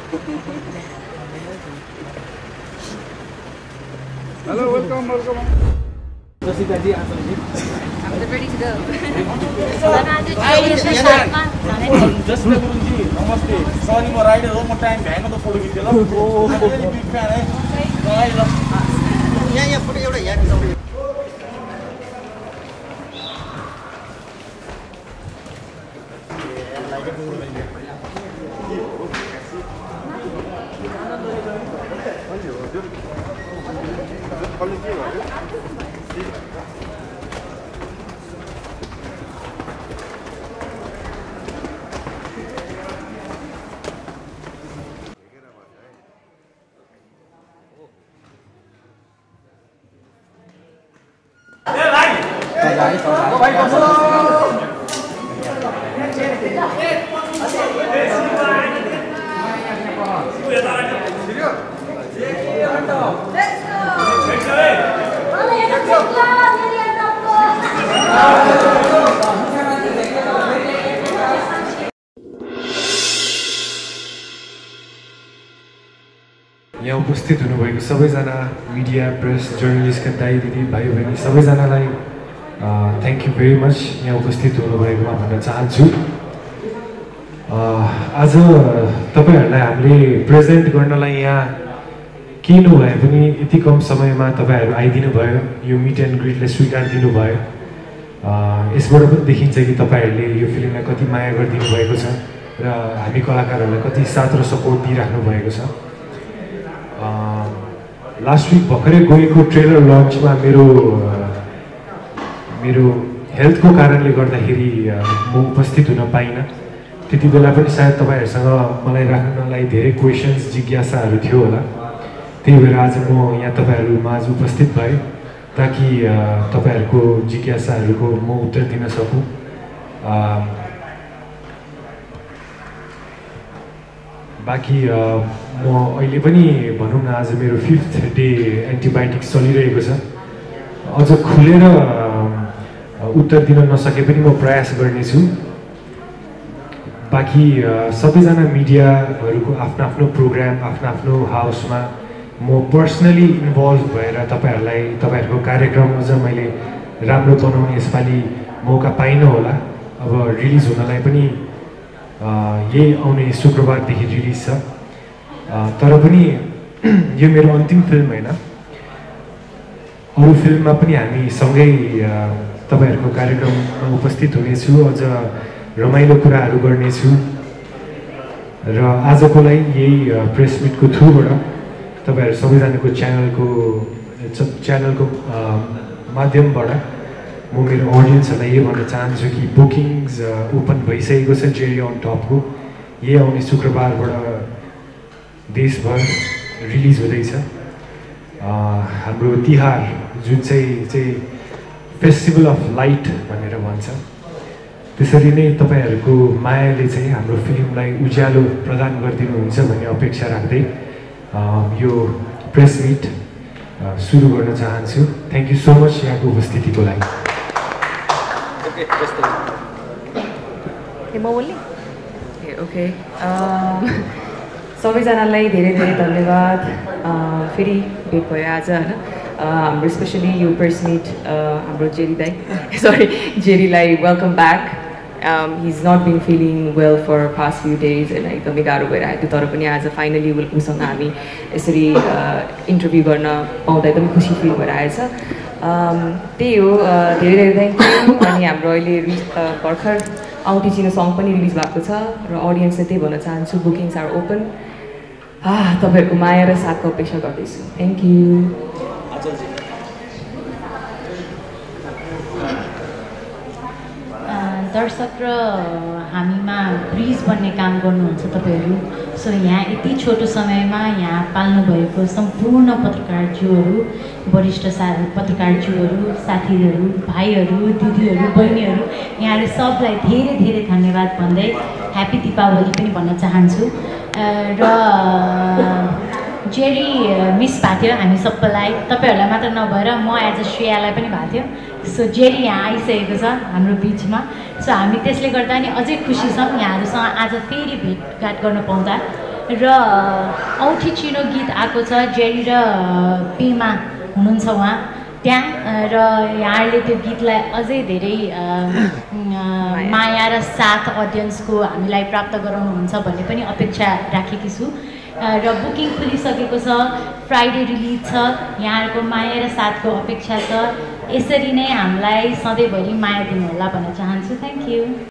Hello, welcome. Jessica ji, Anshul ji. I'm ready to go. Jessica Gurunji, namaste. Sorry, I'm riding all my time. I'm going to photo with you. I'm very big fan. Yeah, photo you. यहाँ उपस्थित हुनुभएको सबैजना media press जर्नलिस्टका दाइ दिदी भाइ बहिनी सबैजनालाई thank you very much यहाँ उपस्थित हुनुभएकोमा भन्न चाहन्छु। आज तपाईहरुलाई हामीले प्रेजेन्ट गर्नलाई यहाँ केही नभए पनि यति कम समयमा तपाईहरु आइदिनु भयो, यो मिट एन्ड ग्रिटलाई स्वीकार दिनुभयो। यसबाट पनि देखिन्छ कि तपाईहरुले यो फिल्मलाई कति माया गरिदिनु भएको छ र हामी कलाकारहरूलाई कति साथ र सपोर्ट दिइराख्नु भएको छ। लास्ट विक भर्खरै गएको ट्रेलर लन्चमा मेरो हेल्थको कारणले गर्दाखेरि म उपस्थित हुन पाइनँ। त्यति बेला पनि सायद तपाईहरुसँग मलाई राख्नलाई धेरै क्वेशन्स जिज्ञासाहरू थियो होला। त्यही भएर आज म यहाँ तपाईहरुमाझ उपस्थित भएँ ताकि तपाईहरुको जिज्ञासाहरूको म उत्तर दिन सकूँ। बाँकी म अहिले पनि भनौँ न आज मेरो 5th डे एन्टिबायोटिक्स चलिरहेको छ। अझ खुलेर उत्तर दिन नसके पनि म प्रयास गर्नेछु। बाँकी सबैजना मिडियाहरूको आफ्नो आफ्नो प्रोग्राम आफ्नो आफ्नो हाउसमा म पर्सनली इन्भल्भ भएर तपाईहरुको कार्यक्रम अझ मैले राम्रो बनाउने यसपालि मौका पाइनँ होला। अब रिलिज हुनलाई पनि यही आउने शुक्रबारदेखि रिलिज छ। तर पनि यो मेरो अन्तिम फिल्म होइन, अरू फिल्ममा पनि हामी सँगै तपाईहरुको कार्यक्रममा उपस्थित हुनेछु, अझ रमाइलो कुराहरू गर्नेछु। र आजको लागि यही प्रेस मिटको थ्रुबाट तपाईहरु सबैजनाको च्यानलको माध्यमबाट म मेरो अडियन्सहरूलाई यही भन्न चाहन्छु कि बुकिङ्स ओपन भइसकेको छ जेरी अन टपको। यही आउने शुक्रबारबाट देशभर रिलिज हुँदैछ। हाम्रो तिहार जुन चाहिँ फेस्टिभल अफ लाइट भनेर भन्छ, त्यसरी नै तपाईहरुको मायाले चाहिँ हाम्रो फिल्मलाई उज्यालो प्रदान गरिदिनुहुन्छ भन्ने अपेक्षा राख्दै यो प्रेस मिट सुरु गर्न चाहन्छु। थ्याङ्क यू सो मच यहाँको उपस्थितिको लागि। ओके, सबैजनालाई धेरै धेरै धन्यवाद। फेरि भेट भयो आज होइन। हाम्रो स्पेसली यो प्रेस मिट हाम्रो जेरीलाई welcome back. he's not been feeling well for past few days and एकदमै गाह्रो भइरहेको थियो। तर पनि आज फाइनली उसँग हामी यसरी इन्टरभ्यू गर्न पाउँदा एकदमै खुसी फिल भइरहेछ। त्यही हो, धेरै धेरै थ्याङ्क यू। अनि हाम्रो अहिले भर्खर औँठी चिनो सङ पनि रिलिज भएको छ र अडियन्सले त्यही भन्न चाहन्छु, बुकिङ्स आर ओपन। तपाईँहरूको माया र साथको अपेक्षा गर्दैछु। Thank you. दर्शक र हामीमा ब्रिज बन्ने काम गर्नुहुन्छ तपाईँहरू। सो यहाँ यति छोटो समयमा यहाँ पाल्नुभएको सम्पूर्ण पत्रकारज्यूहरू, वरिष्ठ पत्रकारज्यूहरू, साथीहरू, भाइहरू, दिदीहरू, बहिनीहरू, यहाँहरू सबलाई धेरै धेरै धन्यवाद भन्दै ह्याप्पी दीपावली पनि भन्न चाहन्छु। र जेरी मिस भएको थियो हामी सबैलाई, तपाईँहरूलाई मात्र नभएर म एज अ श्रेयालाई पनि भएको थियो। सो जेरी यहाँ आइसकेको छ हाम्रो बिचमा। सो हामी त्यसले गर्दा नि अझै खुसी छौँ यहाँहरूसँग आज फेरि भेटघाट गर्न पाउँदा। र औठी चिनो गीत आएको छ जेरी र पेमा हुनुहुन्छ उहाँ त्यहाँ र यहाँहरूले त्यो गीतलाई अझै धेरै माया र साथ अडियन्सको हामीलाई प्राप्त गराउनुहुन्छ भन्ने पनि अपेक्षा राखेकी छु र बुकिङ खुलिसकेको छ फ्राइडे रिलिज छ यहाँहरूको माया र साथको अपेक्षा छ यसरी नै हामीलाई सधैँभरि माया दिनुहोला भन्न चाहन्छु थ्याङ्क यू